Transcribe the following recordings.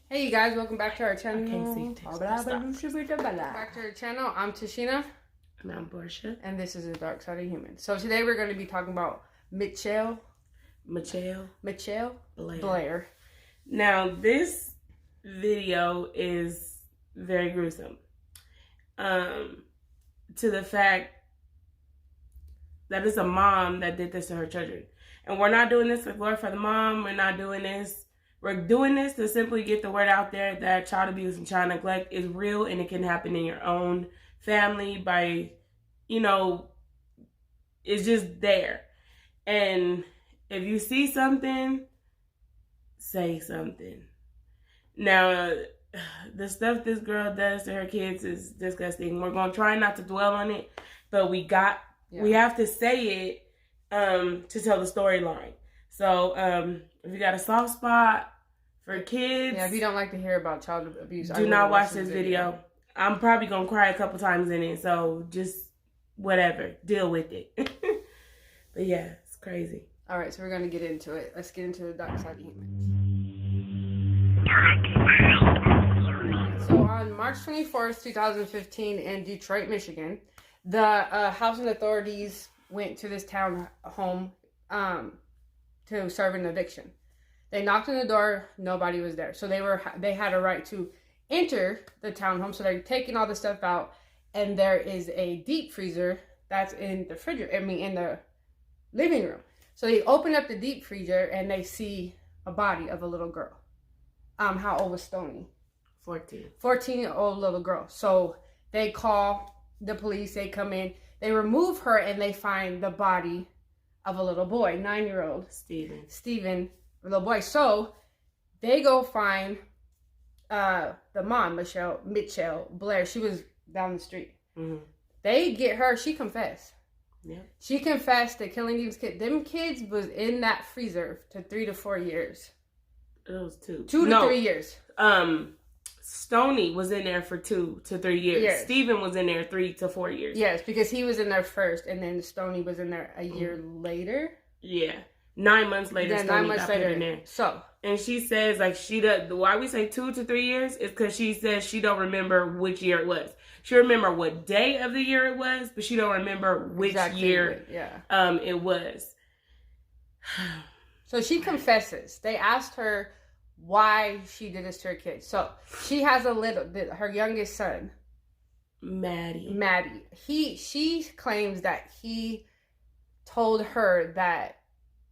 Hey you guys, welcome back to our channel. I can't see. Back to our channel. I'm Tashina. And I'm Portia. And this is the Dark Side of Humans. So today we're going to be talking about Mitchell Blair. Now this video is very gruesome. To the fact that it's a mom that did this to her children. And we're not doing this to glorify the mom. We're not doing this. We're doing this to simply get the word out there that child abuse and child neglect is real and it can happen in your own family by, it's just there. And if you see something, say something. Now, the stuff this girl does to her kids is disgusting. We're going to try not to dwell on it, but we have to say it to tell the storyline. So if you got a soft spot for kids, if you don't like to hear about child abuse, do not watch this video. I'm probably gonna cry a couple times in it, so just whatever, deal with it. But yeah, it's crazy. All right, so we're gonna get into it. Let's get into the Dark Side of Humans. So on March 24th, 2015, in Detroit, Michigan, the housing authorities went to this town home to serve an eviction. They knocked on the door, nobody was there. So they had a right to enter the townhome. So they're taking all the stuff out, and there is a deep freezer that's in the in the living room. So they open up the deep freezer and they see a body of a little girl. How old was Stoney? 14. 14-year-old little girl. So they call the police, they come in, they remove her, and they find the body of a little boy, 9-year-old Steven, little boy. So they go find the mom, Mitchell Blair. She was down the street. Mm-hmm. They get her. She confessed. Yeah. She confessed to killing these kids. Them kids was in that freezer to 3 to 4 years. It was 2 to 3 years. Stoney was in there for 2 to 3 years. Yes. Steven was in there 3 to 4 years. Yes, because he was in there first, and then Stoney was in there a year later. Yeah. 9 months later, Stoney got put in there. So, and she says, like, she does. Why we say 2 to 3 years is because she says she don't remember which year it was. She remember what day of the year it was, but she don't remember which year it was. So she confesses. They asked her why she did this to her kids. So she has her youngest son, Maddie. She claims that he told her that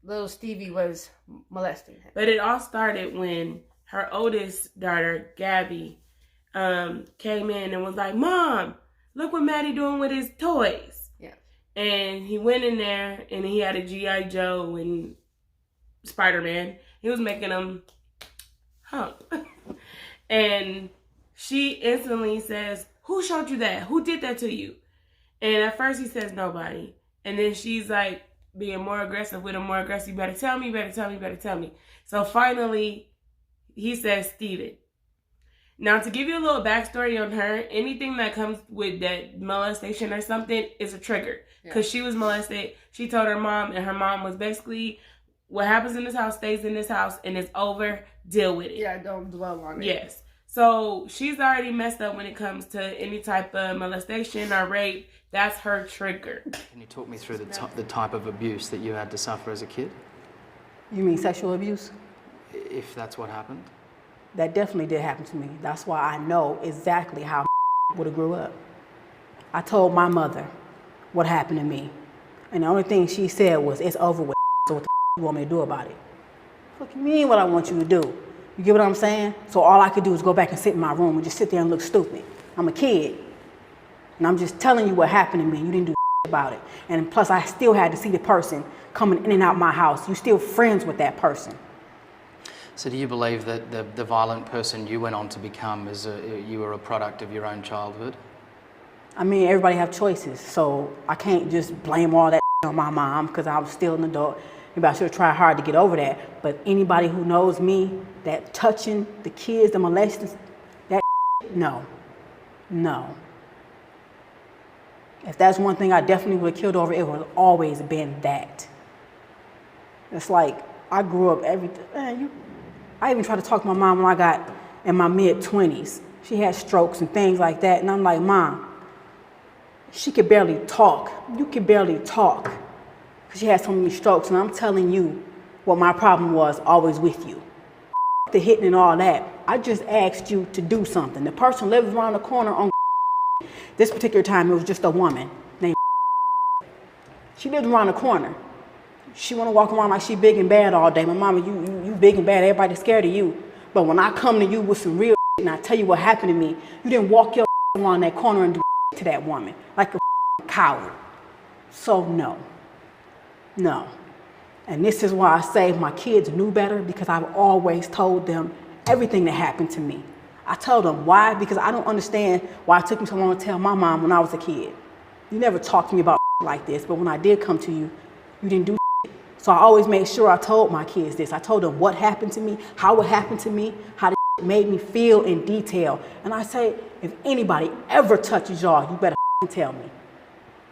little Stevie was molesting him. But it all started when her oldest daughter, Gabby, came in and was like, "Mom, look what Maddie doing with his toys." Yeah. And he went in there and he had a G.I. Joe and Spider-Man. He was making them hump. And she instantly says, "Who showed you that? Who did that to you?" And at first he says nobody. And then she's like being more aggressive with him, more aggressive. "You better tell me, you better tell me, you better tell me." So finally he says Steven. Now, to give you a little backstory on her, anything that comes with that molestation or something is a trigger. Because she was molested. She told her mom, and her mom was basically, what happens in this house stays in this house, and it's over. Deal with it. Yeah, don't dwell on it. Yes. So she's already messed up when it comes to any type of molestation or rape. That's her trigger. Can you talk me through the type of abuse that you had to suffer as a kid? You mean sexual abuse? If that's what happened? That definitely did happen to me. That's why I know exactly how would have grew up. I told my mother what happened to me. And the only thing she said was, "It's over with, so what the you want me to do about it?" What you mean what I want you to do? You get what I'm saying? So all I could do is go back and sit in my room and just sit there and look stupid. I'm a kid. And I'm just telling you what happened to me. You didn't do about it. And plus I still had to see the person coming in and out my house. You still friends with that person. So do you believe that the violent person you went on to become you were a product of your own childhood? I mean, everybody have choices, so I can't just blame all that on my mom because I was still an adult. Maybe I should have tried hard to get over that. But anybody who knows me, that touching the kids, the molesting, that no. If that's one thing I definitely would have killed over, it would have always been that. It's like, I grew up I even tried to talk to my mom when I got in my mid-20s. She had strokes and things like that. And I'm like, Mom, she could barely talk. You could barely talk. She had so many strokes. And I'm telling you what my problem was, always with you. The hitting and all that. I just asked you to do something. The person lives around the corner on this particular time, it was just a woman named She lives around the corner. She want to walk around like she big and bad all day. My mama, you big and bad. Everybody's scared of you. But when I come to you with some real and I tell you what happened to me, you didn't walk your around that corner and do to that woman like a coward. So no. And this is why I say my kids knew better, because I've always told them everything that happened to me. I told them why, because I don't understand why it took me so long to tell my mom when I was a kid. You never talked to me about like this, but when I did come to you, you didn't do So I always made sure I told my kids this. I told them what happened to me, how it happened to me, how the made me feel in detail. And I say, if anybody ever touches y'all, you better tell me.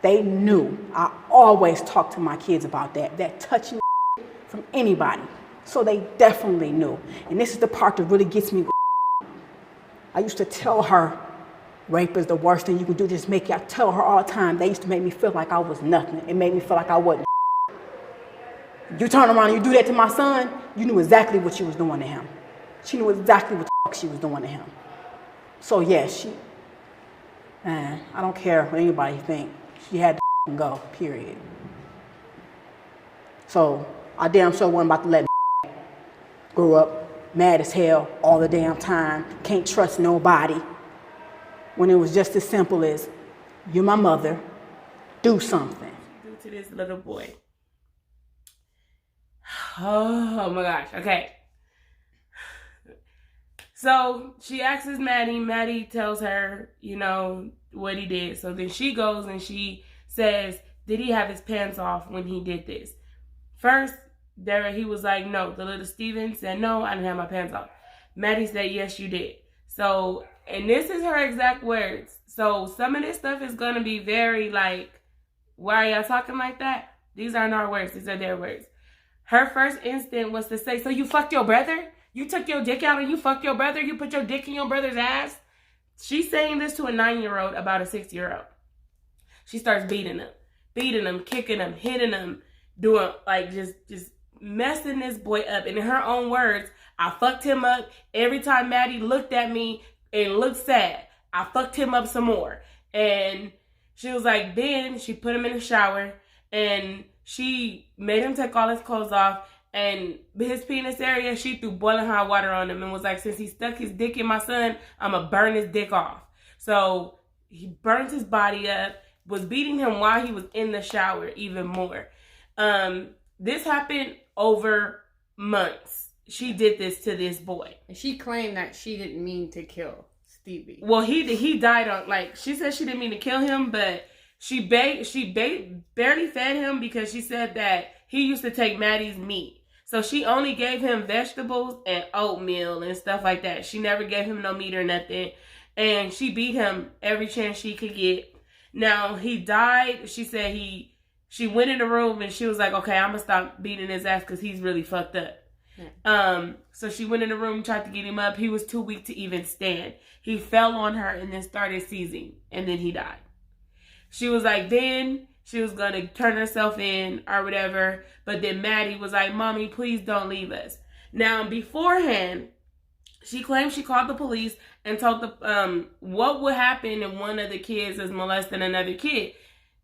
They knew. I always talk to my kids about that touching from anybody. So they definitely knew. And this is the part that really gets me. I used to tell her, rape is the worst thing you can do. Just make it. I tell her all the time. They used to make me feel like I was nothing. It made me feel like I wasn't. You turn around and you do that to my son, you knew exactly what she was doing to him. She knew exactly what the she was doing to him. So yeah, I don't care what anybody think. She had to go, period. So I damn sure wasn't about to let grew up mad as hell all the damn time, can't trust nobody. When it was just as simple as, you're my mother, do something. Do to this little boy. Oh my gosh, okay. So she asks Maddie. Maddie tells her, what he did. So then she goes and she says, did he have his pants off when he did this? First, he was like, no. The little Steven said, no, I didn't have my pants off. Maddie said, yes, you did. So, and this is her exact words. So some of this stuff is going to be very like, why are y'all talking like that? These aren't our words. These are their words. Her first instinct was to say, so you fucked your brother? You took your dick out and you fucked your brother? You put your dick in your brother's ass? She's saying this to a 9-year-old about a 6-year-old. She starts beating him, kicking him, hitting him, doing like just messing this boy up. And in her own words, I fucked him up. Every time Maddie looked at me and looked sad, I fucked him up some more. And she was like, then she put him in the shower and she made him take all his clothes off, and his penis area, she threw boiling hot water on him and was like, since he stuck his dick in my son, I'm going to burn his dick off. So he burnt his body up, was beating him while he was in the shower even more. This happened over months. She did this to this boy. And she claimed that she didn't mean to kill Stevie. Well, he died on, she said she didn't mean to kill him, but she barely fed him because she said that he used to take Maddie's meat. So she only gave him vegetables and oatmeal and stuff like that. She never gave him no meat or nothing. And she beat him every chance she could get. Now, he died. She said she went in the room and she was like, okay, I'm going to stop beating his ass because he's really fucked up. Yeah. So she went in the room, tried to get him up. He was too weak to even stand. He fell on her and then started seizing. And then he died. She was like, then she was going to turn herself in or whatever. But then Maddie was like, Mommy, please don't leave us. Now, beforehand, she claimed she called the police and told what would happen if one of the kids is molesting another kid.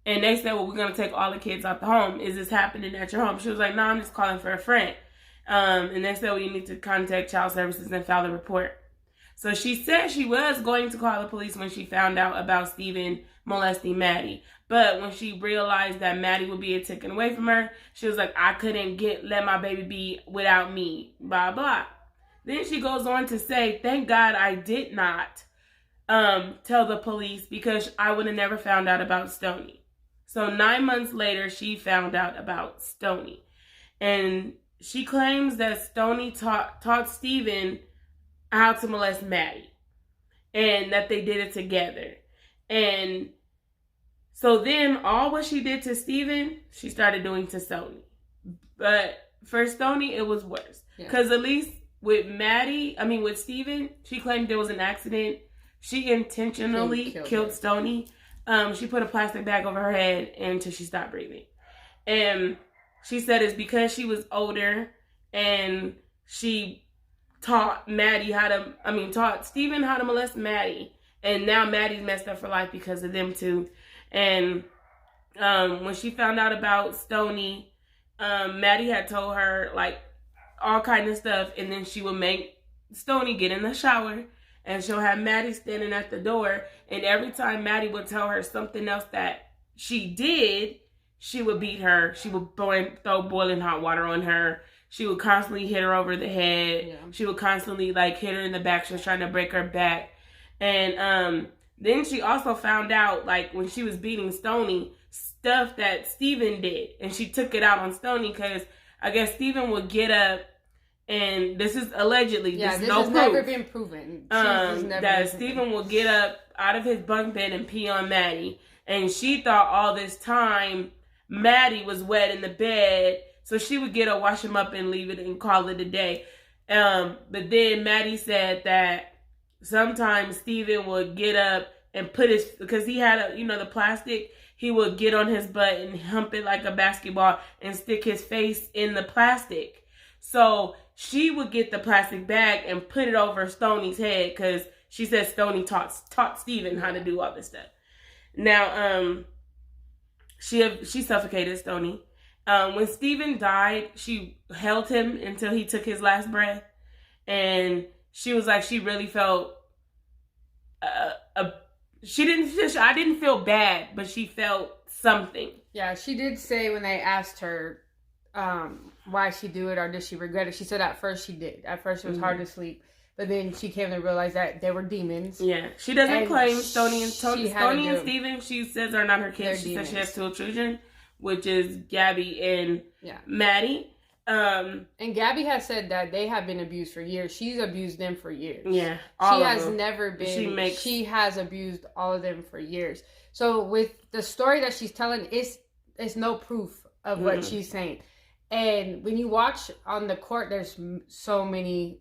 And they said, well, we're going to take all the kids out the home. Is this happening at your home? She was like, no, I'm just calling for a friend. And they said, well, you need to contact child services and file a report. So she said she was going to call the police when she found out about Steven molesting Maddie. But when she realized that Maddie would be taken away from her, she was like, I couldn't let my baby be without me, blah, blah. Then she goes on to say, thank God I did not tell the police because I would have never found out about Stoney. So 9 months later, she found out about Stoney. And she claims that Stoney taught Steven how to molest Maddie. And that they did it together. And so then all what she did to Steven, she started doing to Stoney. But for Stoney, it was worse. Because at least with Steven, she claimed there was an accident. She intentionally killed Stoney. She put a plastic bag over her head until she stopped breathing. And she said it's because she was older and she taught Steven how to molest Maddie. And now Maddie's messed up for life because of them two. And when she found out about Stoney, Maddie had told her like all kind of stuff. And then she would make Stoney get in the shower. And she'll have Maddie standing at the door. And every time Maddie would tell her something else that she did, she would beat her. She would throw boiling hot water on her. She would constantly hit her over the head. Yeah. She would constantly like hit her in the back. She was trying to break her back. And then she also found out, like, when she was beating Stoney, stuff that Steven did. And she took it out on Stoney because I guess Steven would get up. And this is allegedly, this no has proof. Never been proven. That Steven will get up out of his bunk bed and pee on Maddie. And she thought all this time Maddie was wet in the bed. So she would get up, wash him up, and leave it and call it a day. But then Maddie said that sometimes Steven would get up and because he had the plastic, he would get on his butt and hump it like a basketball and stick his face in the plastic. So she would get the plastic bag and put it over Stoney's head because she said Stoney taught Steven how to do all this stuff. Now, she suffocated Stoney. When Steven died, she held him until he took his last breath. And she was like, she really felt, I didn't feel bad, but she felt something. Yeah, she did say when they asked her, why she do it or did she regret it, she said at first she did. At first it was hard to sleep, but then she came to realize that they were demons. Yeah, she doesn't claim Stoney and Steven, she says, are not her kids. She says she has two children, which is Gabby and Maddie. And Gabby has said that they have been abused for years. She's abused them for years. Yeah, she has abused all of them for years. So with the story that she's telling, it's no proof of what she's saying. And when you watch on the court, there's so many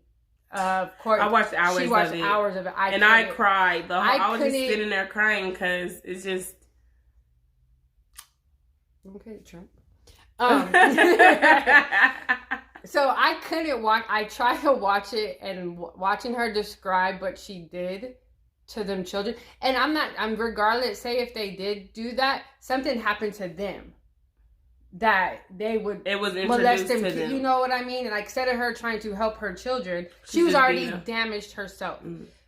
court. I watched hours. She watched of it. hours of it. I cried. I was just sitting there crying because it's just. Okay, Trump. So I couldn't watch. I tried to watch it, and watching her describe what she did to them children. And I'm regardless. Say if they did do that, something happened to them. That they would molest them, you know what I mean? And like instead of her trying to help her children, she was already damaged herself.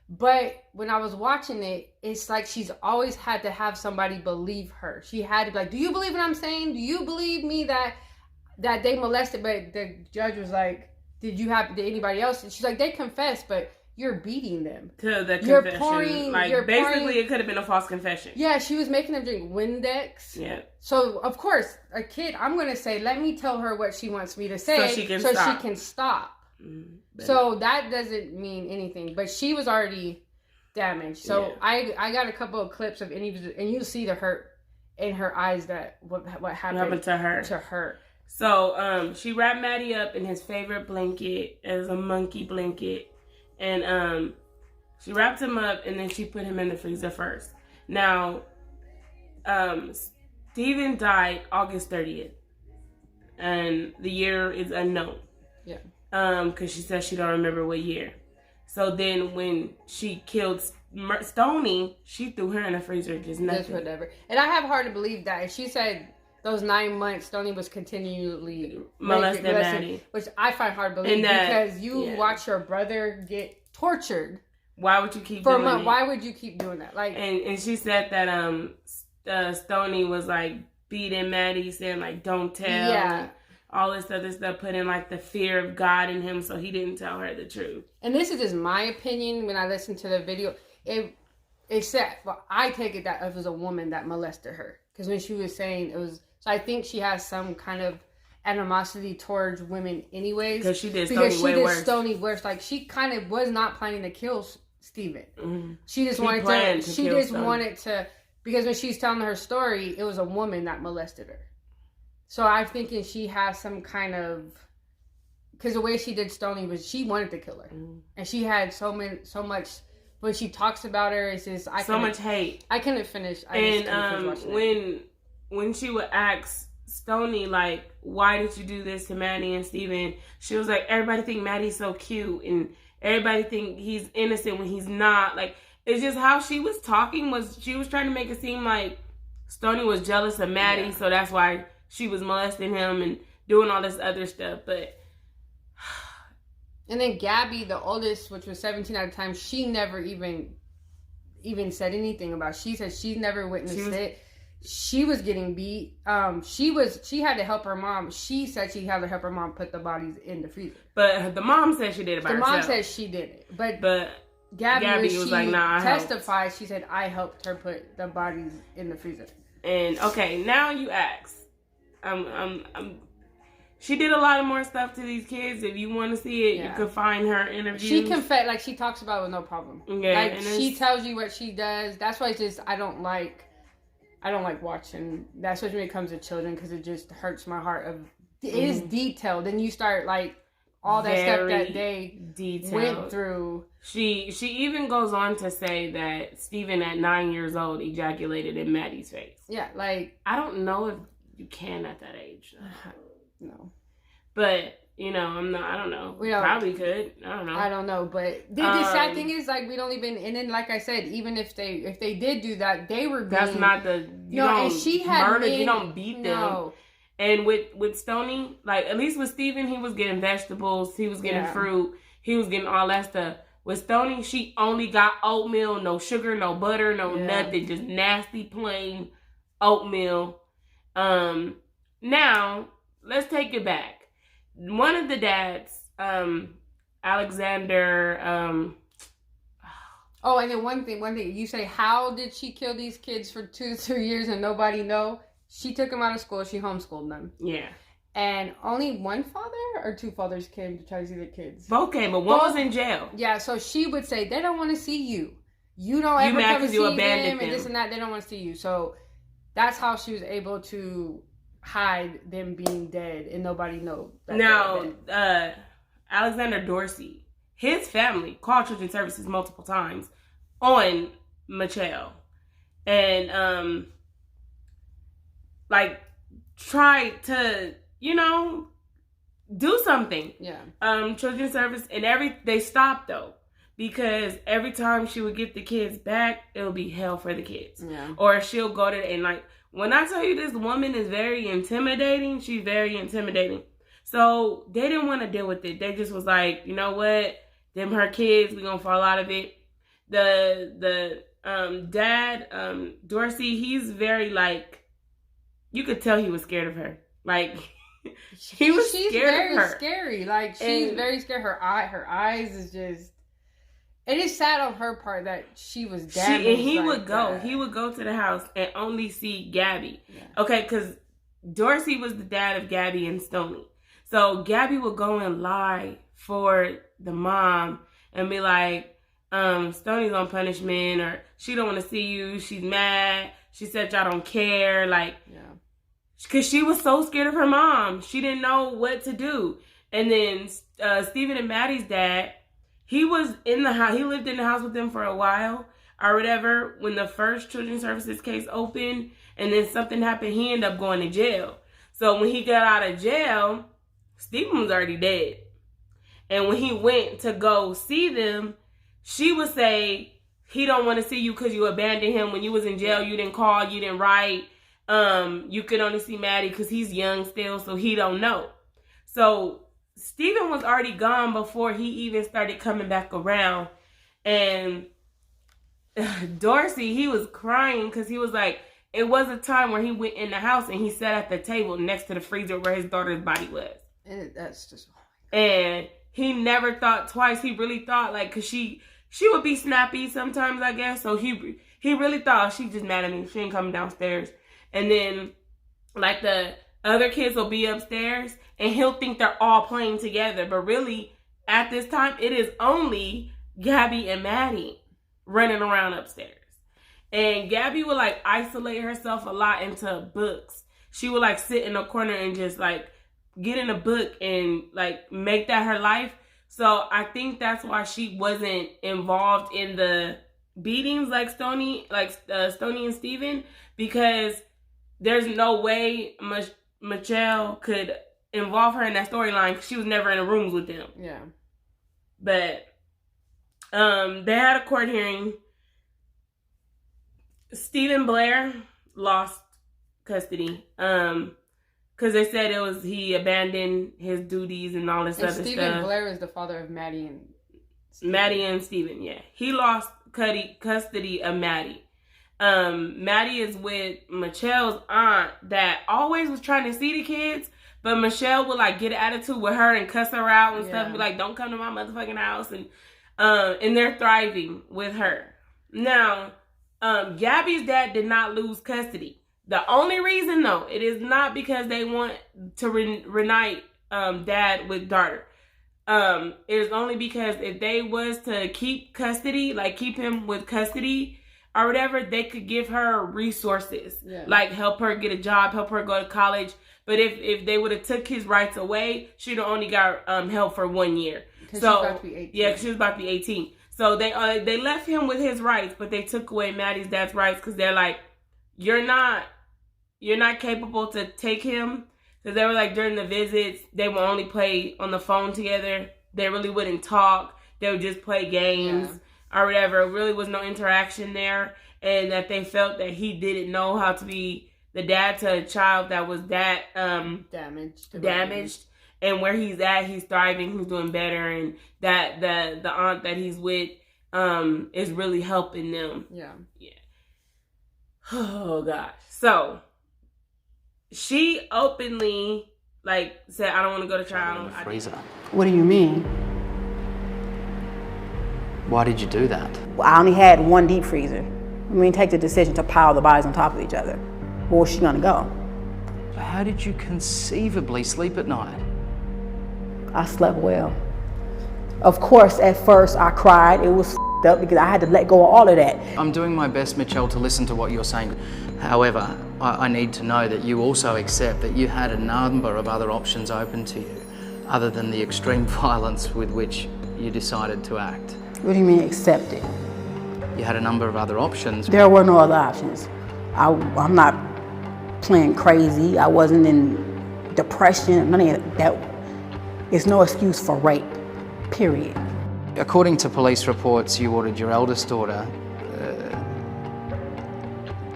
But when I was watching it, it's like she's always had to have somebody believe her. She had to be like, "Do you believe what I'm saying? Do you believe me that they molested?" But the judge was like, "Did anybody else?" And she's like, "They confessed, but you're beating them to the confession." Basically, it could have been a false confession. Yeah, she was making them drink Windex. Yeah. So of course, a kid, I'm gonna say, let me tell her what she wants me to say, so she can stop. So that doesn't mean anything. But she was already damaged. So I got a couple of clips of interviews, and you see the hurt in her eyes that what happened to her. So she wrapped Maddie up in his favorite blanket as a monkey blanket. And she wrapped him up, and then she put him in the freezer first. Now, Steven died August 30th, and the year is unknown. Yeah. Because she says she don't remember what year. So then when she killed Stoney, she threw her in the freezer, just nothing. Just whatever. And I have hard to believe that. And she said those 9 months, Stoney was continually molesting Maddie. Which I find hard to believe because you watch your brother get tortured. Why would you keep doing that? Why would you keep doing that? Like, and she said that Stoney was like beating Maddie, saying like, "Don't tell." Yeah. All this other stuff, putting like the fear of God in him, so he didn't tell her the truth. And this is just my opinion. When I listened to the video, it said, well, I take it that it was a woman that molested her, because when she was saying it was, so I think she has some kind of animosity towards women, anyways. Because she did Stoney worse. Like she kind of was not planning to kill Steven. Mm-hmm. She just wanted to. Because when she's telling her story, it was a woman that molested her. So I'm thinking she has some kind of because the way she did Stoney was she wanted to kill her, and she had so much. When she talks about her, it's just so much hate. I couldn't finish. When she would ask Stoney, like, why did you do this to Maddie and Steven? She was like, everybody think Maddie's so cute, and everybody think he's innocent when he's not. Like, it's just how she was talking she was trying to make it seem like Stoney was jealous of Maddie, so that's why she was molesting him and doing all this other stuff. But and then Gabby, the oldest, which was 17 at the time, she never even said anything about it. She said she's never witnessed it. She was getting beat. She had to help her mom. She said she had to help her mom put the bodies in the freezer. But the mom said she did it by herself. The mom said she did it. But Gabby was like, nah, I testified. She said, I helped her put the bodies in the freezer. And okay, now you ask. She did a lot of more stuff to these kids. If you want to see it, you can find her interviews. She confessed, like she talks about it with no problem. Yeah, like she tells you what she does. That's why it's just I don't like watching. That's what when it comes to children, because it just hurts my heart. It is detailed, and you start like all that stuff that they went through. She even goes on to say that Steven at 9 years old ejaculated in Maddie's face. Yeah, like I don't know if you can at that age. No, but I don't know. We probably could. I don't know. But the sad thing is, like, we don't even. And then, like I said, even if they did do that, they were. That's not the. And she had murder. You don't beat them. No. And with Stoney, like at least with Steven, he was getting vegetables. He was getting fruit. He was getting all that stuff. With Stoney, she only got oatmeal, no sugar, no butter, no nothing, just nasty plain oatmeal. Now. Let's take it back. One of the dads, Alexander. And then one thing. You say, how did she kill these kids for 2 to 3 years and nobody know? She took them out of school. She homeschooled them. Yeah. And only one father or two fathers came to try to see their kids. Both came, but one was in jail. Yeah, so she would say, they don't want to see you. You don't ever come to see them and this and that. They don't want to see you. So that's how she was able to hide them being dead and nobody know. Now, Alexander Dorsey, his family called Children's Services multiple times on Mitchell and tried to do something. Yeah. Children's Service and they stopped though, because every time she would get the kids back, it'll be hell for the kids. Yeah. Or she'll go to and when I tell you this woman is very intimidating, she's very intimidating. So they didn't want to deal with it. They just was like, you know what? Them her kids, we gonna fall out of it. The dad, Dorsey, he's very you could tell he was scared of her. He was scared of her. She's very scary. She's very scared. Her eyes is just. It is sad on her part that she was damaged. He would go to the house and only see Gabby. Yeah. Okay, because Dorsey was the dad of Gabby and Stoney. So Gabby would go and lie for the mom and be like, Stoney's on punishment, or she don't want to see you. She's mad. She said y'all don't care. Because she was so scared of her mom. She didn't know what to do. And then Steven and Maddie's dad, he was in the house. He lived in the house with them for a while or whatever when the first Children's Services case opened, and then something happened. He ended up going to jail. So when he got out of jail, Steven was already dead. And when he went to go see them, she would say, he don't want to see you because you abandoned him. When you was in jail, you didn't call, you didn't write. You could only see Maddie because he's young still, so he don't know. So Steven was already gone before he even started coming back around. And Dorsey, he was crying because he was like, it was a time where he went in the house and he sat at the table next to the freezer where his daughter's body was. And that's just... And he never thought twice. He really thought, because she would be snappy sometimes, I guess. So he really thought, she's just mad at me. She ain't coming downstairs. And then, the other kids will be upstairs and he'll think they're all playing together. But really, at this time, it is only Gabby and Maddie running around upstairs. And Gabby would, isolate herself a lot into books. She would, sit in a corner and just, get in a book and like make that her life. So I think that's why she wasn't involved in the beatings like Stoney and Steven, because there's no way Mitchell could involve her in that storyline because she was never in the rooms with them. Yeah. But they had a court hearing. Stephen Blair lost custody because they said he abandoned his duties and all this other stuff. Stephen Blair is the father of Maddie and Steven, yeah. He lost custody of Maddie. Maddie is with Michelle's aunt that always was trying to see the kids, but Michelle would like get an attitude with her and cuss her out and stuff, and be like, don't come to my motherfucking house, and they're thriving with her. Now, Gabby's dad did not lose custody. The only reason, though, it is not because they want to reunite dad with daughter. It is only because if they was to keep custody, like keep him with custody or whatever, they could give her resources, like help her get a job, help her go to college. But if they would have took his rights away, she'd have only got help for 1 year. Because she was about to be 18. Yeah, because she was about to be 18. So they left him with his rights, but they took away Maddie's dad's rights because they're like, you're not capable to take him. Because they were like, during the visits, they would only play on the phone together. They really wouldn't talk. They would just play games or whatever. It really was no interaction there. And that they felt that he didn't know how to be the dad to a child that was that damaged. And where he's at, he's thriving, he's doing better, and that the aunt that he's with is really helping them. Yeah. Oh gosh. So she openly said, "I don't want to go to trial." Freezer. What do you mean? Why did you do that? Well, I only had one deep freezer. We didn't take the decision to pile the bodies on top of each other. Where was she gonna go? So how did you conceivably sleep at night? I slept well. Of course, at first I cried. It was up because I had to let go of all of that. I'm doing my best, Mitchell, to listen to what you're saying. However, I need to know that you also accept that you had a number of other options open to you, other than the extreme violence with which you decided to act. What do you mean accept it? You had a number of other options. There were no other options. I'm not playing crazy. I wasn't in depression. None of that. It's no excuse for rape, period. According to police reports, you ordered your eldest daughter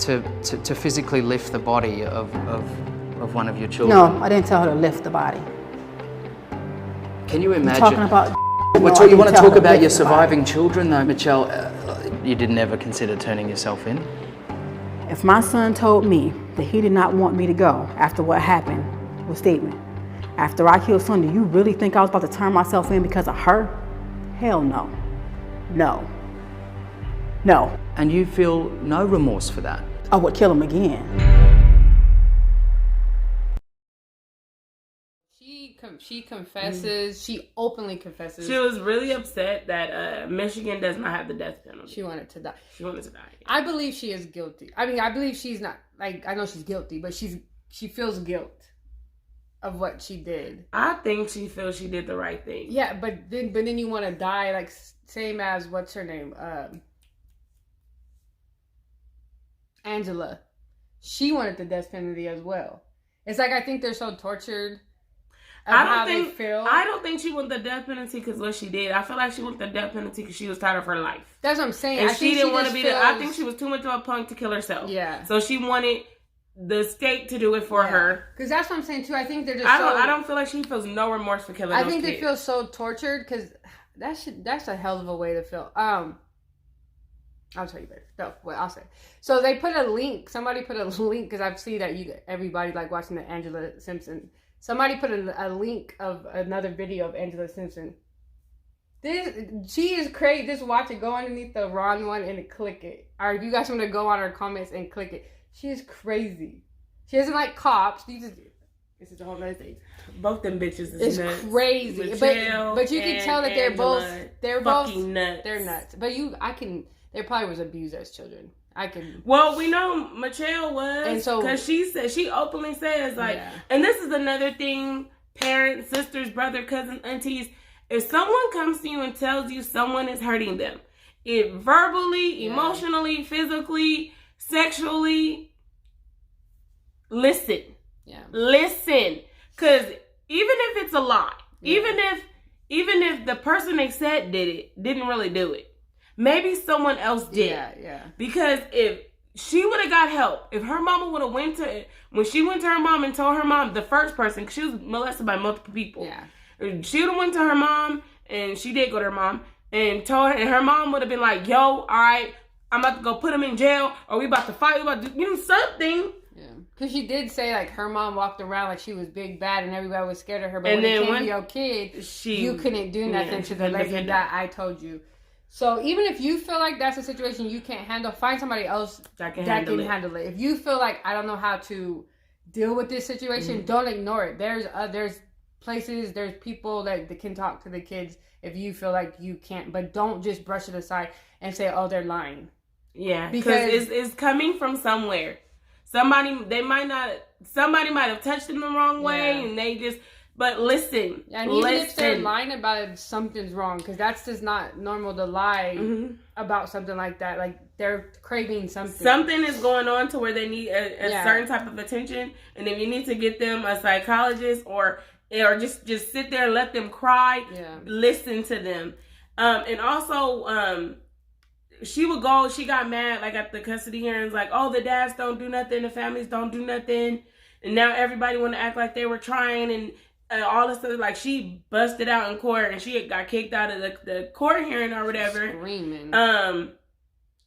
to physically lift the body of one of your children. No, I didn't tell her to lift the body. Can you imagine? You're talking about... No, you want to talk about your surviving children, though, Mitchell? You didn't ever consider turning yourself in? If my son told me that he did not want me to go after what happened with Stephen, after I killed son, do you really think I was about to turn myself in because of her? Hell no. No. No. And you feel no remorse for that? I would kill him again. She confesses. She openly confesses. She was really upset that Michigan does not have the death penalty. She wanted to die. She wanted to die. I believe she is guilty. I mean, I believe she's not. Like, I know she's guilty, but she feels guilt of what she did. I think she feels she did the right thing. Yeah, but then you want to die, like same as what's her name, Angela. She wanted the death penalty as well. It's like I think they're so tortured. I don't think she wanted the death penalty because what she did. I feel like she wanted the death penalty because she was tired of her life. That's what I'm saying. And she didn't want to be I think she was too much of a punk to kill herself. Yeah. So she wanted the state to do it for her. Because that's what I'm saying too. I think they're just. I don't feel like she feels no remorse for killing. I think they feel so tortured because that's a hell of a way to feel. I'll tell you later. No, what I'll say. So they put a link. Somebody put a link because I've seen that everybody like watching the Angela Simpson. Somebody put a link of another video of Angela Simpson. She is crazy. Just watch it. Go underneath the Ron one and click it. Or if you guys want to go on her comments and click it. She is crazy. She doesn't like cops. This is a whole other thing. Both them bitches is nuts. It's crazy. But you can tell that they're both nuts. They're nuts. But they probably was abused as children. Well, we know Michelle was, and so because she openly says and this is another thing parents, sisters, brother, cousins, aunties. If someone comes to you and tells you someone is hurting them, it verbally, emotionally, physically, sexually, listen. Yeah. Listen. Because even if it's a lie, even if the person they said didn't really do it, maybe someone else did. Yeah. Because if she would have got help, if her mama would have when she went to her mom and told her mom, the first person, because she was molested by multiple people. Yeah. She would have went to her mom, and she did go to her mom, and told her, and her mom would have been like, yo, all right, I'm about to go put him in jail, or we about to fight, we about to do something. Yeah. Because she did say, like, her mom walked around like she was big bad and everybody was scared of her, but and when it came to your kid, you couldn't do nothing to the lady that I told you. So even if you feel like that's a situation you can't handle, find somebody else that can handle it. If you feel like, I don't know how to deal with this situation, don't ignore it. There's places, there's people that can talk to the kids if you feel like you can't, but don't just brush it aside and say, oh, they're lying. Yeah, because it's coming from somewhere. Somebody might have touched them the wrong way, and they just. But listen, and even if they're lying about it, something's wrong, because that's just not normal to lie about something like that. Like, they're craving something. Something is going on to where they need a certain type of attention, and if you need to get them a psychologist or just sit there and let them cry, listen to them. And also, she got mad, like, at the custody hearings, like, oh, the dads don't do nothing, the families don't do nothing, and now everybody want to act like they were trying, and all this stuff. Like, she busted out in court, and she got kicked out of the court hearing or whatever. Screaming.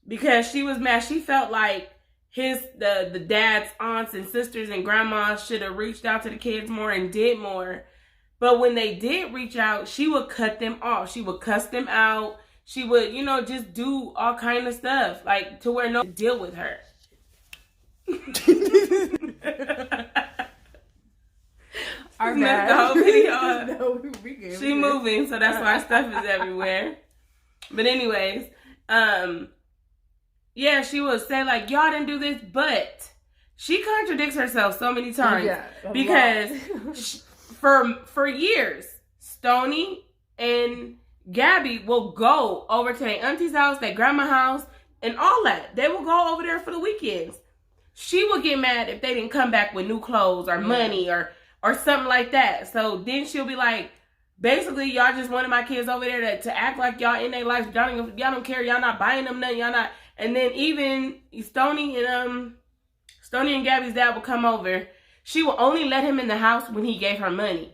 Because she was mad. She felt like the dad's aunts and sisters and grandmas should have reached out to the kids more and did more. But when they did reach out, she would cut them off. She would cuss them out. She would, just do all kind of stuff, like, to where no one deal with her. Our bad. The whole video. No, she moving, so that's why stuff is everywhere. But anyways, she would say, like, y'all didn't do this, but she contradicts herself so many times. Yeah, because for years, Stoney and Gabby will go over to their auntie's house, their grandma's house, and all that. They will go over there for the weekends. She would get mad if they didn't come back with new clothes or money or something like that. So then she'll be like, basically, y'all just wanted my kids over there to act like y'all in their life. Y'all don't care. Y'all not buying them nothing. Y'all not. And then even Stoney and Gabby's dad will come over. She will only let him in the house when he gave her money.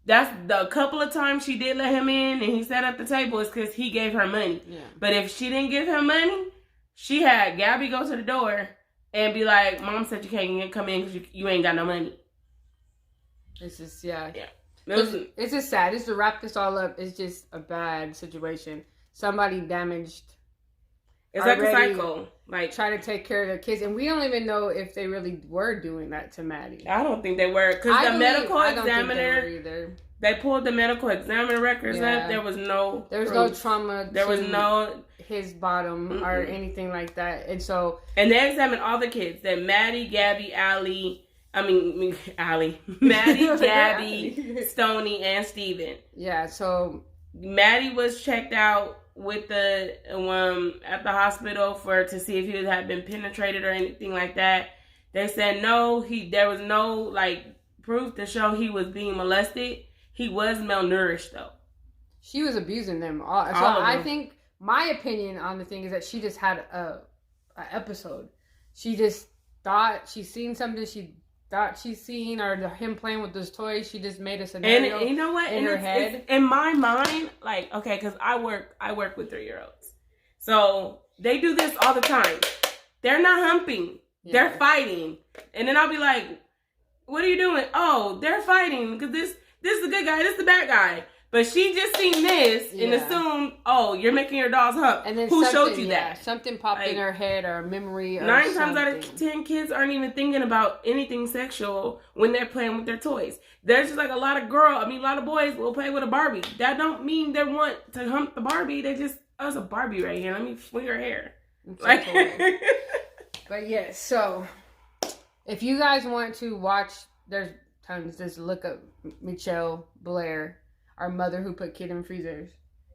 That's the couple of times she did let him in and he sat at the table is because he gave her money. Yeah. But if she didn't give him money, she had Gabby go to the door and be like, Mom said you can't come in because you ain't got no money. It's just, yeah. It's just sad. Just to wrap this all up, it's just a bad situation. Somebody damaged. It's like a cycle. Like, try to take care of their kids. And we don't even know if they really were doing that to Maddie. I don't think they were. Because the medical examiner, they pulled the medical examiner records up. There was no trauma. There was no his bottom or anything like that. And so. And they examined all the kids. That Maddie, Gabby, Maddie, Gabby, Stoney, and Steven. Yeah, so Maddie was checked out with the at the hospital to see if he had been penetrated or anything like that. They said no, there was no like proof to show he was being molested. He was malnourished though. She was abusing them all. So I think my opinion on the thing is that she just had a episode. She just thought she seen something she thought she's seen, or him playing with those toys. She just made a scenario. And you know what? In her head. In my mind, like, okay, because I work with 3-year-olds, so they do this all the time. They're not humping. Yeah. They're fighting, and then I'll be like, "What are you doing?" Oh, they're fighting because this is the good guy. This is the bad guy. But she just seen this and assumed, oh, you're making your dolls hump. And then who showed you that? Something popped in her head or a memory or 9 times out of 10 kids aren't even thinking about anything sexual when they're playing with their toys. There's just like a lot of boys will play with a Barbie. That don't mean they want to hump the Barbie. They just, it's a Barbie right here. Let me swing her hair. Like, but yeah, so if you guys want to watch, there's tons. Just look up Mitchell Blair, our mother who put kid in freezers.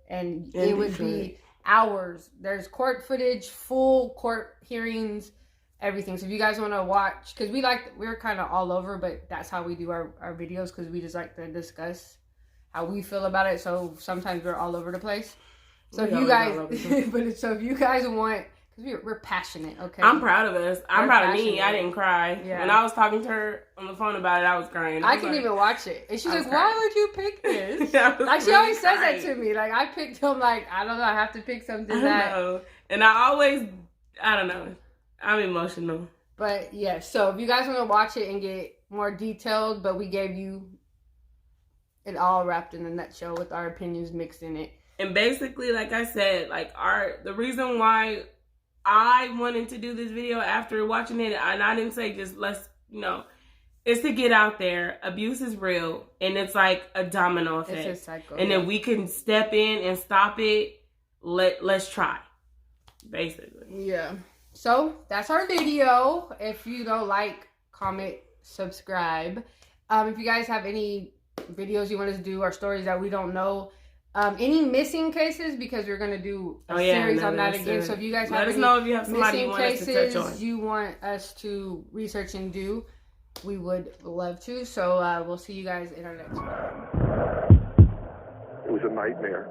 And it would be hours. There's court footage, full court hearings, everything. So if you guys want to watch, because we're kind of all over, but that's how we do our videos, because we just like to discuss how we feel about it. So sometimes we're all over the place. So if you guys, so if you guys want, because we're passionate, okay? I'm proud of us. I'm proud of me. I didn't cry. Yeah. When I was talking to her on the phone about it, I was crying. I couldn't even watch it. And she's like, why would you pick this? Like, she always says that to me. Like, I picked him, like, I don't know, I have to pick something that. Know. And I don't know. I'm emotional. But, yeah, so if you guys want to watch it and get more detailed, but we gave you it all wrapped in a nutshell with our opinions mixed in it. And basically, like I said, like, the reason why I wanted to do this video after watching it, and I didn't say just let's, it's to get out there. Abuse is real, and it's like a domino effect. It's a cycle. And if we can step in and stop it, let's try, basically. Yeah. So that's our video. If you don't like, comment, subscribe. If you guys have any videos you want us to do or stories that we don't know, any missing cases, because we're gonna do a series on that again. So if you guys have any missing cases you want us to research and do, we would love to. So we'll see you guys in our next one. It was a nightmare.